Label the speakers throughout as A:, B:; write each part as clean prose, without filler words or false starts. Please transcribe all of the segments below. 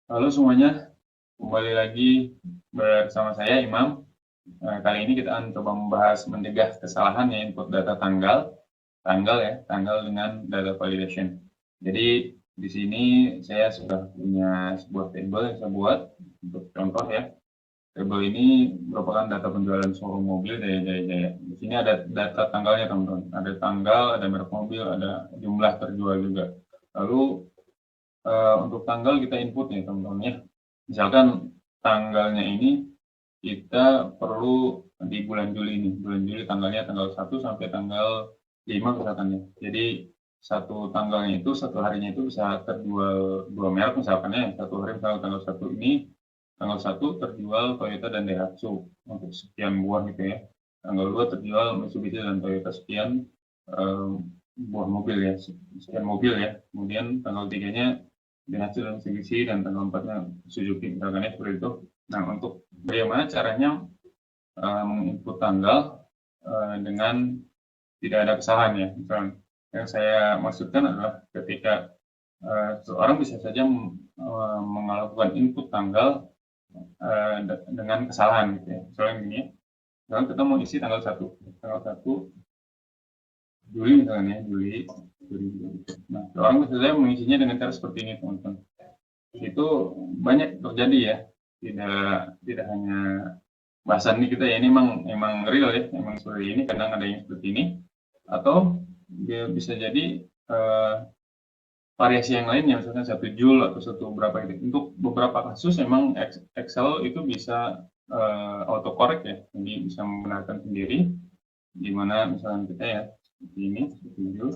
A: Halo semuanya, kembali lagi bersama saya Imam. Kali ini kita akan coba membahas mencegah kesalahan ya input data tanggal dengan data validation. Jadi di sini saya sudah punya sebuah table yang saya buat untuk contoh ya. Table ini merupakan data penjualan showroom mobil Jaya. Di sini ada data tanggalnya teman-teman. Ada tanggal, ada merek mobil, ada jumlah terjual juga. Lalu untuk tanggal kita input nih teman-teman ya. Misalkan tanggalnya ini kita perlu di bulan Juli ini. Bulan Juli tanggalnya tanggal 1 sampai tanggal 5 misalkan ya. Jadi satu tanggalnya itu, satu harinya itu bisa terjual dua merek misalkan ya. Satu hari misalkan tanggal 1 ini, tanggal 1 terjual Toyota dan Daihatsu untuk sekian buah gitu ya. Tanggal 2 terjual Mitsubishi dan Toyota sekian eh, buah mobil ya, sekian mobil ya. Kemudian tanggal 3-nya Daihatsu dan Mitsubishi dan tanggal 4-nya Suzuki misalkan ya seperti itu. Nah, untuk bagaimana caranya menginput tanggal dengan tidak ada kesalahan ya. Misalnya, yang saya maksudkan adalah ketika seorang bisa saja melakukan input tanggal dengan kesalahan gitu ya. Misalnya gini ya, misalnya kita mau isi tanggal 1 Juli misalnya ya, Juli. Nah, seorang bisa saja mengisinya dengan cara seperti ini teman-teman. Itu banyak terjadi ya, tidak hanya bahasan ini kita ya, ini emang real ya, emang seperti ini, kadang ada yang seperti ini, atau dia bisa jadi variasi yang lainnya, misalnya 1 jul atau satu berapa gitu. Untuk beberapa kasus emang Excel itu bisa autocorrect ya, jadi bisa membenarkan sendiri, di mana misalnya kita ya seperti ini 1 jul,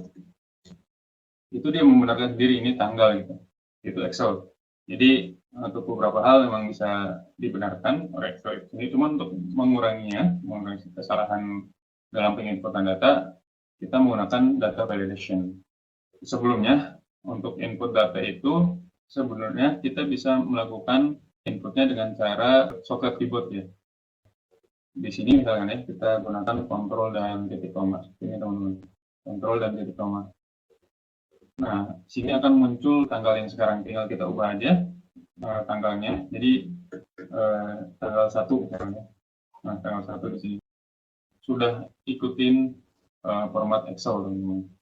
A: itu dia membenarkan sendiri ini tanggal gitu, itu Excel. Jadi untuk beberapa hal memang bisa dibenarkan oleh Excel ini, cuma untuk mengurangi kesalahan dalam penginputan data, kita menggunakan data validation. Sebelumnya, untuk input data itu sebenarnya kita bisa melakukan inputnya dengan cara shortcut keyboard ya. Di sini misalnya ya, kita gunakan kontrol dan titik koma. Ini teman-teman, kontrol dan titik koma. Nah, sini akan muncul tanggal yang sekarang, tinggal kita ubah aja tanggalnya. Jadi tanggal 1 misalnya. Nah, tanggal 1 di sini. Sudah ikutin format Excel, teman-teman.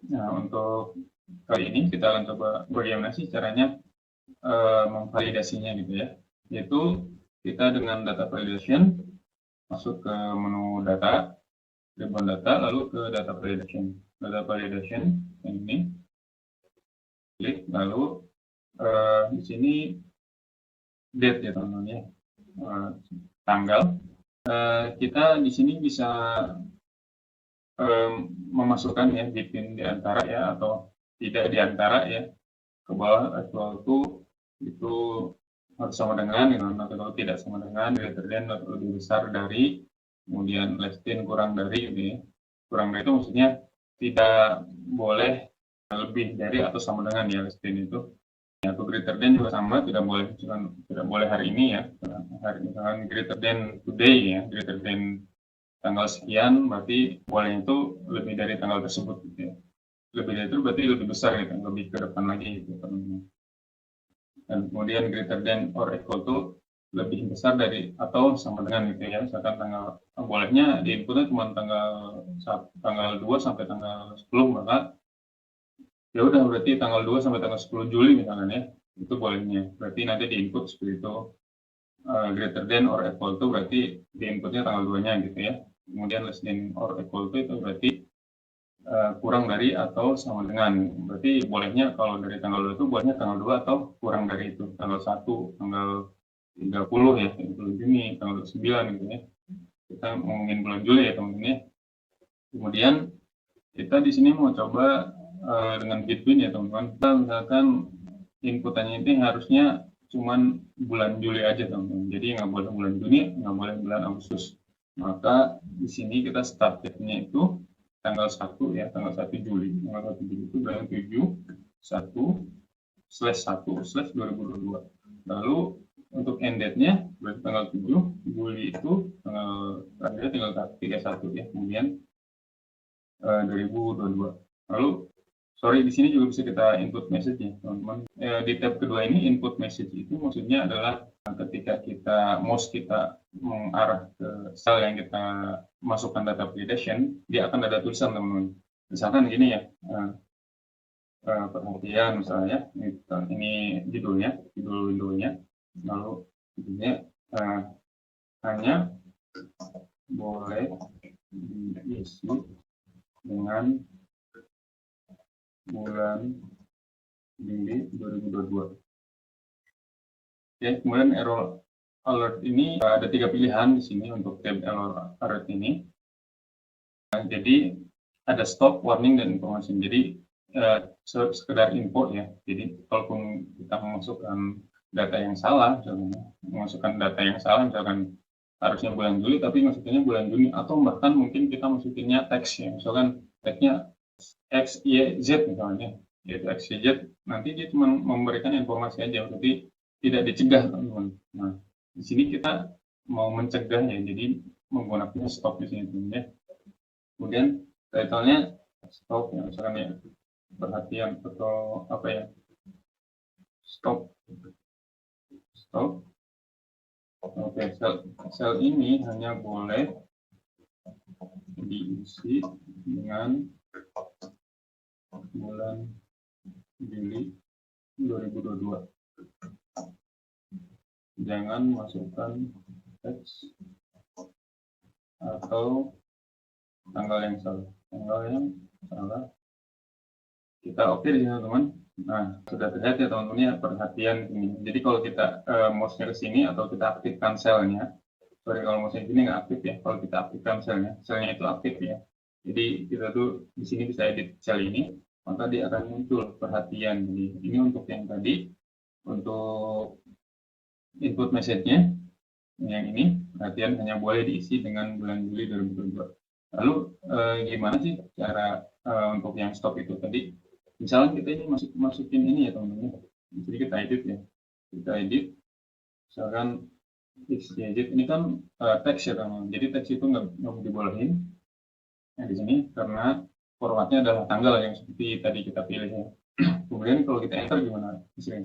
A: Nah, untuk kali ini kita akan coba bagaimana sih caranya memvalidasinya gitu ya. Yaitu kita dengan data validation masuk ke menu data, ribbon data, lalu ke data validation. Data validation yang ini, klik, lalu di sini date ya teman-teman ya, tanggal. Kita di sini bisa memasukkan ya pin di antara ya atau tidak di antara ya, ke bawah equal to itu harus sama dengan gitu, atau tidak sama dengan, greater than atau lebih besar dari, kemudian less than kurang dari gitu ya. Kurang dari itu maksudnya tidak boleh lebih dari atau sama dengan ya, less than itu. Ya, atau greater than juga sama, tidak boleh hari ini ya. Hari misalkan greater than today ya, greater than tanggal sekian, berarti boleh itu lebih dari tanggal tersebut gitu ya. Lebih dari itu berarti lebih besar gitu, lebih ke depan lagi gitu. Dan kemudian greater than or equal to lebih besar dari atau sama dengan gitu ya. Misalkan tanggal, bolehnya di inputnya cuma tanggal 2 sampai tanggal 10, maka ya udah berarti tanggal 2 sampai tanggal 10 Juli misalnya ya, itu bolehnya. Berarti nanti di input seperti itu, greater than or equal to berarti di inputnya tanggal 2-nya gitu ya. Kemudian less than or equal to itu berarti kurang dari atau sama dengan. Berarti bolehnya kalau dari tanggal 2 itu bolehnya tanggal 2 atau kurang dari itu. Tanggal 1, tanggal 30 ya, 30 Juni, tanggal 9 gitu ya. Kita ngomongin bulan Juli ya teman-teman ya. Kemudian kita di sini mau coba dengan between ya teman-teman. Kita misalkan inputannya ini harusnya cuman bulan Juli aja teman-teman. Jadi nggak boleh bulan Juni, nggak boleh bulan Agustus. Maka di sini kita start date-nya itu tanggal 1 ya, tanggal 1 Juli. Tanggal 1 Juli itu berarti 7 1/1/2022. Lalu untuk end date-nya berarti tanggal 7 Juli itu tanggal tinggal 31 ya, kemudian 2022. Lalu sorry, di sini juga bisa kita input message ya, teman-teman. Di tab kedua ini input message itu maksudnya adalah ketika mouse kita mengarah ke sel yang kita masukkan data validation, dia akan ada tulisan, teman-teman. Misalkan gini ya, perhatian misalnya, ini judul windownya, lalu judulnya hanya boleh diisi dengan bulan Juli 2022. Oke, kemudian error alert ini ada 3 pilihan di sini untuk tab error alert ini. Jadi ada stop, warning, dan information. Jadi sekedar info ya. Jadi kalaupun kita memasukkan data yang salah, misalkan harusnya bulan Juli tapi masukinnya bulan Juni, atau bahkan mungkin kita masukinnya teks ya, misalkan teksnya X, Y, Z misalnya, yaitu X, Y, Z, nanti dia cuma memberikan informasi aja, tapi tidak dicegah, teman-teman. Nah, di sini kita mau mencegahnya, jadi menggunakan stop di sini, teman-teman ya. Kemudian title-nya stop ya, misalkan ya, perhatian atau apa ya, stop. Oke, sel ini hanya boleh diisi dengan bulan Juli 2022. Jangan masukkan teks atau tanggal yang salah. Kita oke di sini, teman-teman. Nah, sudah terlihat ya, teman-teman ya, perhatian ini. Jadi kalau kita mouse-nya ke sini atau kita aktifkan selnya, sorry kalau mouse-nya gini nggak aktif ya, kalau kita aktifkan selnya itu aktif ya. Jadi kita tuh di sini bisa edit sel ini, maka dia akan muncul perhatian. Jadi ini untuk yang tadi, untuk input message-nya, yang ini perhatian hanya boleh diisi dengan bulan Juli 2022. Lalu gimana sih cara untuk yang stop itu tadi? Misalnya kita ini masukin ini ya, teman-teman. Jadi kita edit ya. Kita edit. Misalkan X, Y, Z ini kan teks ya, teman-teman. Jadi teks itu nggak dibolehin. Nah, di sini karena formatnya adalah tanggal yang seperti tadi kita pilih ya. Kemudian kalau kita enter gimana? Di sini.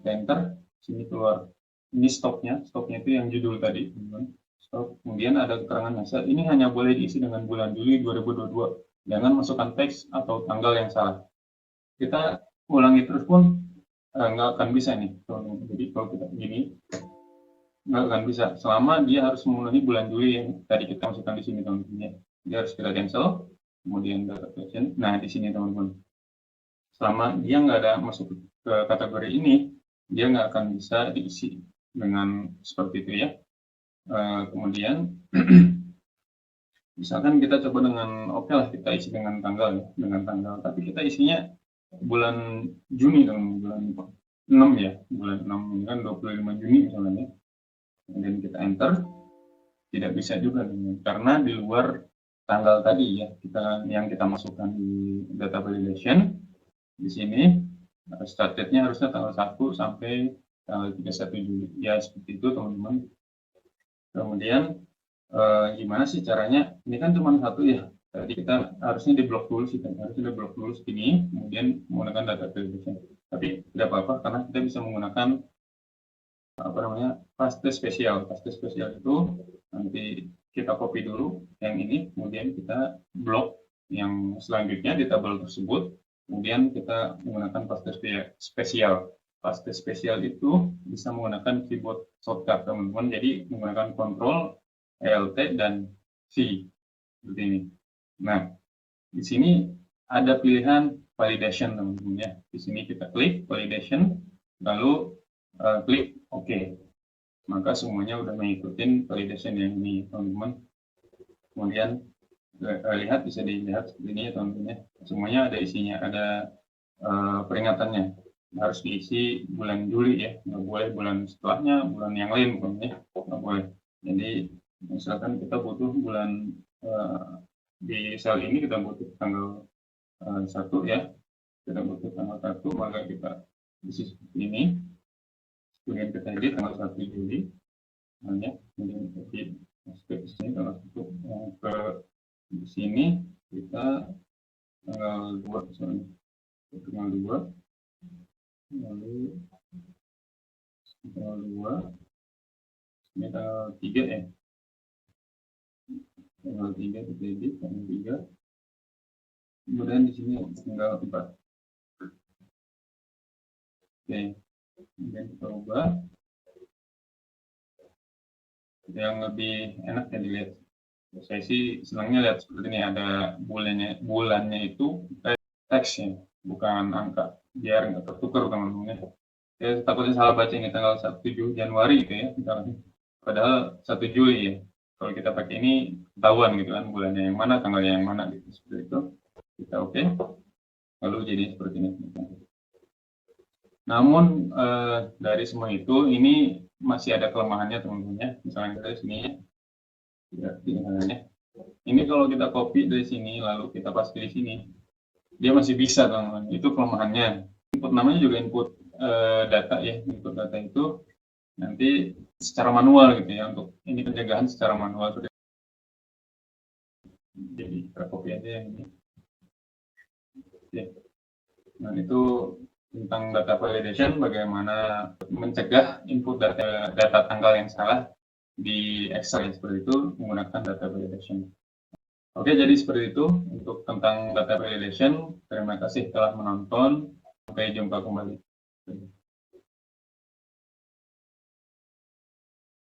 A: Kita enter, sini keluar. Ini stopnya itu yang judul tadi, teman-teman. Stop. Kemudian ada keterangan hasil. Ini hanya boleh diisi dengan bulan Juli 2022. Jangan masukkan teks atau tanggal yang salah. Kita ulangi terus pun nggak akan bisa nih. Jadi kalau kita gini nggak akan bisa selama dia harus memenuhi bulan Juli yang tadi kita masukkan di sini, teman-teman. Dia harus kita cancel, kemudian data collection. Nah di sini, teman-teman, selama dia nggak ada masuk ke kategori ini, dia nggak akan bisa diisi dengan seperti itu ya. Kemudian misalkan kita coba dengan oke lah, kita isi dengan tanggal ya, tapi kita isinya bulan Juni, bulan 6 ya, bulan 6 ini kan 25 Juni misalnya. Kemudian kita enter, tidak bisa juga karena di luar tanggal tadi ya, yang kita masukkan di data validation. Di sini start date-nya harusnya tanggal 1 sampai tanggal 31 Juli ya, seperti itu, teman-teman. Kemudian gimana sih caranya? Ini kan cuma satu ya. Tadi kita harusnya diblok dulu sih, segini, kemudian menggunakan data validation. Tapi tidak apa-apa karena kita bisa menggunakan paste spesial. Paste spesial itu nanti kita copy dulu yang ini, kemudian kita blok yang selanjutnya di tabel tersebut, kemudian kita menggunakan paste spesial. Paste spesial itu bisa menggunakan keyboard shortcut, teman-teman. Jadi menggunakan Ctrl, Alt, dan C seperti ini. Nah, di sini ada pilihan validation, teman-teman ya. Di sini kita klik validation, lalu klik OK. Maka semuanya udah mengikuti validation yang ini, teman-teman. Kemudian bisa dilihat seperti ini ya, teman-teman ya. Semuanya ada isinya, ada peringatannya. Harus diisi bulan Juli ya, nggak boleh bulan setelahnya, bulan yang lain pokoknya, nggak boleh. Jadi misalkan kita butuh bulan di sel ini kita butuh tanggal 1 ya, kita butuh tanggal 1, maka kita isi seperti ini. Kemudian kita edit tanggal 1 Juli, namanya. Kemudian edit masuk ke sini tanggal 1, ke sini kita tanggal 2 misalnya. tanggal 2, lalu tanggal 2, ini tanggal 3 ya, tanggal 3 kita edit, tanggal 3, kemudian di sini tanggal 4. Oke, kemudian kita ubah yang lebih enak ya dilihat. Saya sih senangnya lihat seperti ini, ada bulannya itu teksnya, bukan angka, biar nggak tertukar teman-teman. Ya, takutnya salah baca ini tanggal 7 Januari gitu ya, misalnya. Padahal 1 Juli ya. Kalau kita pakai ini ketahuan gitu kan, bulannya yang mana, tanggalnya yang mana gitu. Seperti itu. Kita oke. Lalu jadi seperti ini. Namun dari semua itu, ini masih ada kelemahannya teman-teman ya. Misalnya dari sini ya, ini kalau kita copy dari sini lalu kita paste di sini, dia masih bisa teman-teman. Itu kelemahannya. Input namanya juga input data ya. Input data itu nanti secara manual gitu ya, untuk ini pencegahan secara manual. Jadi kita copy aja yang ini. Oke. Nah, itu tentang data validation, bagaimana mencegah input data tanggal yang salah di Excel ya, seperti itu menggunakan data validation. Oke, jadi seperti itu untuk tentang data validation. Terima kasih telah menonton. Sampai jumpa kembali.